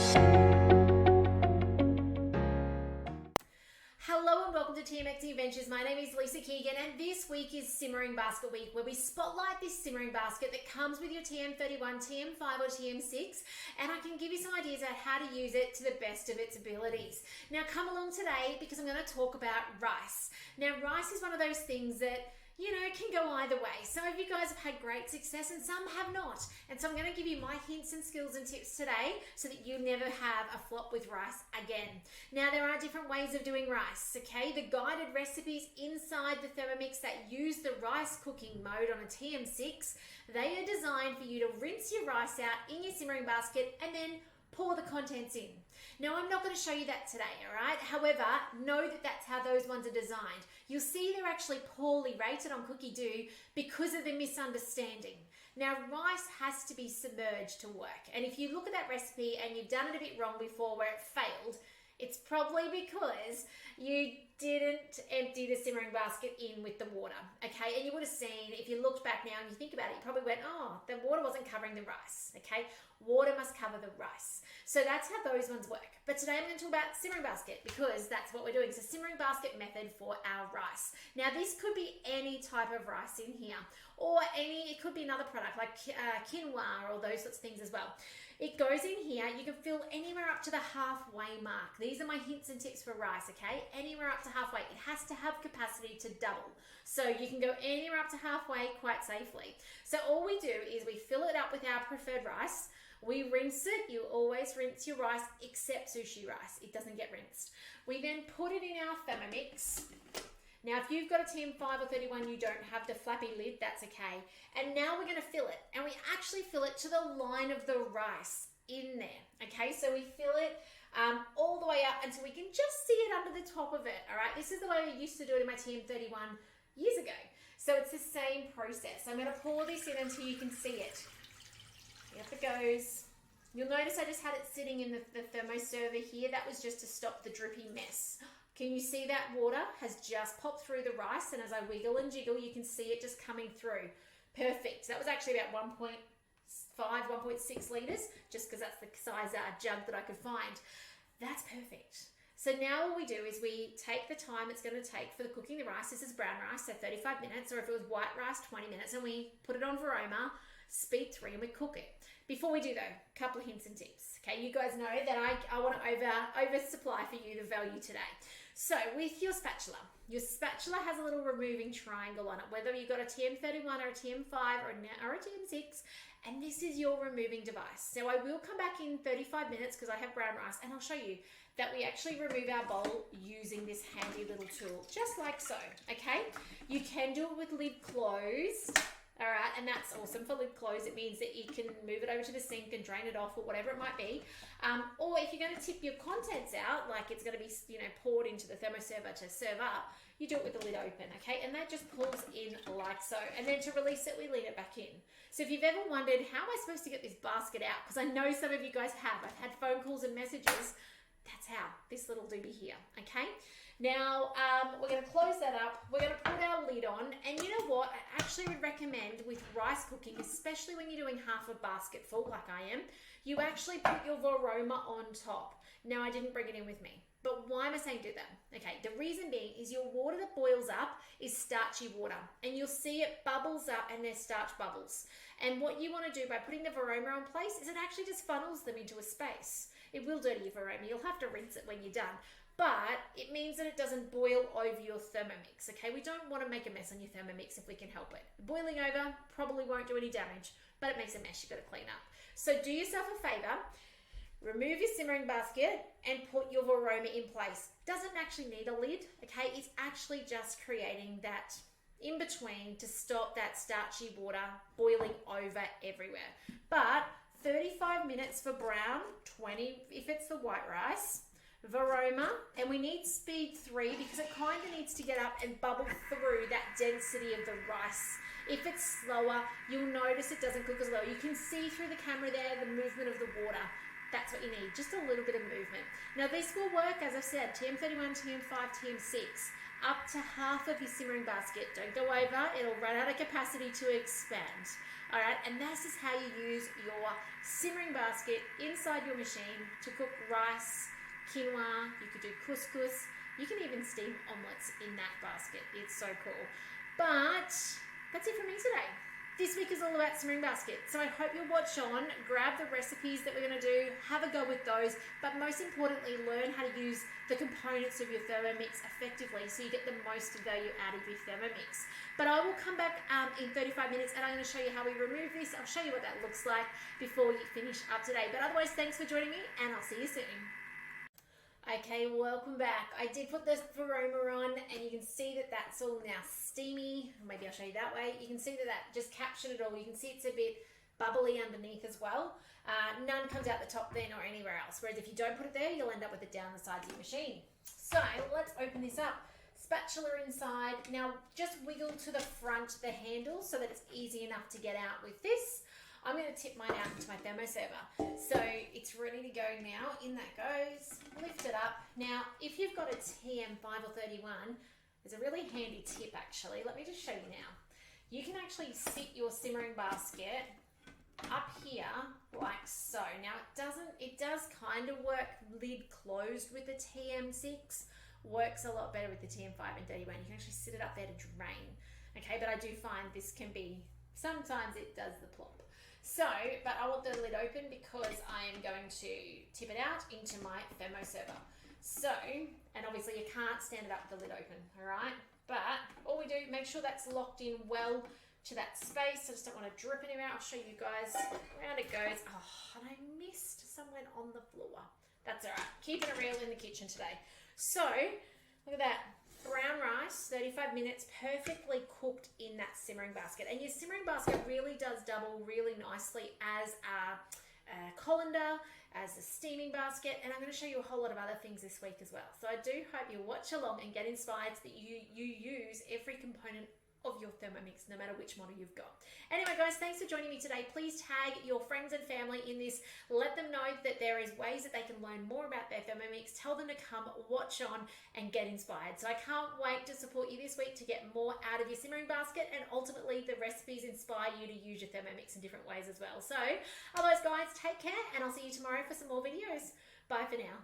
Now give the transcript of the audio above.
Hello and welcome to TMXE Adventures. My name is Lisa Keegan and this week is Simmering Basket Week, where we spotlight this simmering basket that comes with your TM31, TM5 or TM6, and I can give you some ideas about how to use it to the best of its abilities. Now come along today because I'm going to talk about rice. Now rice is one of those things that can go either way. Some of you guys have had great success and some have not. And so I'm going to give you my hints and skills and tips today so that you never have a flop with rice again. Now there are different ways of doing rice, okay? The guided recipes inside the Thermomix that use the rice cooking mode on a TM6, they are designed for you to rinse your rice out in your simmering basket and then pour the contents in. Now I'm not going to show you that today, all right? However, know that that's how those ones are designed. You'll see they're actually poorly rated on Cookie Do because of the misunderstanding. Now rice has to be submerged to work, and if you look at that recipe and you've done it a bit wrong before where it failed, it's probably because you didn't empty the simmering basket in with the water, okay? And you would have seen, if you looked back now and you think about it, you probably went, oh, the water wasn't covering the rice, okay? Water must cover the rice. So that's how those ones work. But today I'm going to talk about simmering basket because that's what we're doing. So simmering basket method for our rice. Now this could be any type of rice in here, or it could be another product like quinoa or those sorts of things as well. It goes in here, you can fill anywhere up to the halfway mark. These are my hints and tips for rice, okay? Anywhere up to halfway. It has to have capacity to double. So you can go anywhere up to halfway quite safely. So all we do is we fill it up with our preferred rice. We rinse it. You always rinse your rice except sushi rice. It doesn't get rinsed. We then put it in our Thermomix. Now, if you've got a TM5 or 31, you don't have the flappy lid, that's okay. And now we're going to fill it. And we actually fill it to the line of the rice in there, okay? So we fill it all the way up until we can just see it under the top of it, all right? This is the way I used to do it in my TM31 years ago. So it's the same process. I'm going to pour this in until you can see it. Up it goes. You'll notice I just had it sitting in the thermoserver here. That was just to stop the drippy mess. Can you see that water has just popped through the rice, and as I wiggle and jiggle, you can see it just coming through. Perfect. That was actually about 1.5, 1.6 litres, just because that's the size jug that I could find. That's perfect. So now all we do is we take the time it's going to take for the cooking the rice. This is brown rice, so 35 minutes, or if it was white rice, 20 minutes, and we put it on Varoma, speed 3, and we cook it. Before we do though, a couple of hints and tips. Okay, you guys know that I want to oversupply for you the value today. So with your spatula has a little removing triangle on it, whether you've got a TM31 or a TM5 or a TM6, and this is your removing device. So I will come back in 35 minutes because I have brown rice, and I'll show you that we actually remove our bowl using this handy little tool, just like so, okay? You can do it with lid closed. All right, and that's awesome for lid closed. It means that you can move it over to the sink and drain it off or whatever it might be. Or if you're going to tip your contents out, like it's going to be poured into the thermoserver to serve up, you do it with the lid open, okay? And that just pulls in like so. And then to release it, we lean it back in. So if you've ever wondered, how am I supposed to get this basket out? Because I know some of you guys have. I've had phone calls and messages. That's how, this little doobie here, okay? Now, we're going to close that up. We're going to put our lid on. And you know what? I actually would recommend with rice cooking, especially when you're doing half a basket full like I am, you actually put your Varoma on top. Now, I didn't bring it in with me. But why am I saying do that? Okay, the reason being is your water that boils up is starchy water. And you'll see it bubbles up and there's starch bubbles. And what you want to do by putting the Varoma on place is it actually just funnels them into a space. It will dirty your Varoma. You'll have to rinse it when you're done. But it means that it doesn't boil over your Thermomix, okay? We don't want to make a mess on your Thermomix if we can help it. Boiling over probably won't do any damage, but it makes a mess you've got to clean up. So do yourself a favor, remove your simmering basket and put your Varoma in place. Doesn't actually need a lid, okay? It's actually just creating that in between to stop that starchy water boiling over everywhere. But 35 minutes for brown, 20 if it's the white rice. Varoma, and we need speed 3 because it kind of needs to get up and bubble through that density of the rice. If it's slower, you'll notice it doesn't cook as well. You can see through the camera there the movement of the water. That's what you need, just a little bit of movement. Now this will work, as I said, TM31, TM5, TM6. up to half of your simmering basket. Don't go over, it'll run out of capacity to expand. All right, and this is how you use your simmering basket inside your machine to cook rice, quinoa, you could do couscous, you can even steam omelets in that basket. It's so cool. But that's it for me today. This week is all about simmering basket. So I hope you'll watch on, grab the recipes that we're going to do, have a go with those, but most importantly, learn how to use the components of your Thermomix effectively so you get the most value out of your Thermomix. But I will come back in 35 minutes and I'm going to show you how we remove this. I'll show you what that looks like before you finish up today. But otherwise, thanks for joining me and I'll see you soon. Okay, welcome back. I did put the Varoma on and you can see that that's all now steamy. Maybe I'll show you that way. You can see that that just captured it all. You can see it's a bit bubbly underneath as well. None comes out the top then or anywhere else. Whereas if you don't put it there, you'll end up with it down the sides of your machine. So let's open this up. Spatula inside. Now just wiggle to the front the handle so that it's easy enough to get out with this. I'm going to tip mine out into my thermoserver. So it's ready to go now. In that goes. Lift it up. Now, if you've got a TM5 or 31, there's a really handy tip actually. Let me just show you now. You can actually sit your simmering basket up here like so. Now it does kind of work lid closed with the TM6. Works a lot better with the TM5 and 31. You can actually sit it up there to drain. Okay, but I do find this can be, sometimes it does the plop. So, but I want the lid open because I am going to tip it out into my thermoserver. So, and obviously you can't stand it up with the lid open, all right? But all we do, make sure that's locked in well to that space. I just don't want to drip anywhere. I'll show you guys. Around it goes. Oh, and I missed someone on the floor. That's all right. Keeping it real in the kitchen today. So, look at that. Brown rice, 35 minutes, perfectly cooked in that simmering basket. And your simmering basket really does double really nicely as a colander, as a steaming basket, and I'm going to show you a whole lot of other things this week as well. So I do hope you watch along and get inspired so that you use every component of your Thermomix, no matter which model you've got. Anyway, guys, thanks for joining me today. Please tag your friends and family in this. Let them know that there is ways that they can learn more about their Thermomix. Tell them to come watch on and get inspired. So I can't wait to support you this week to get more out of your simmering basket, and ultimately the recipes inspire you to use your Thermomix in different ways as well. So otherwise, guys, take care and I'll see you tomorrow for some more videos. Bye for now.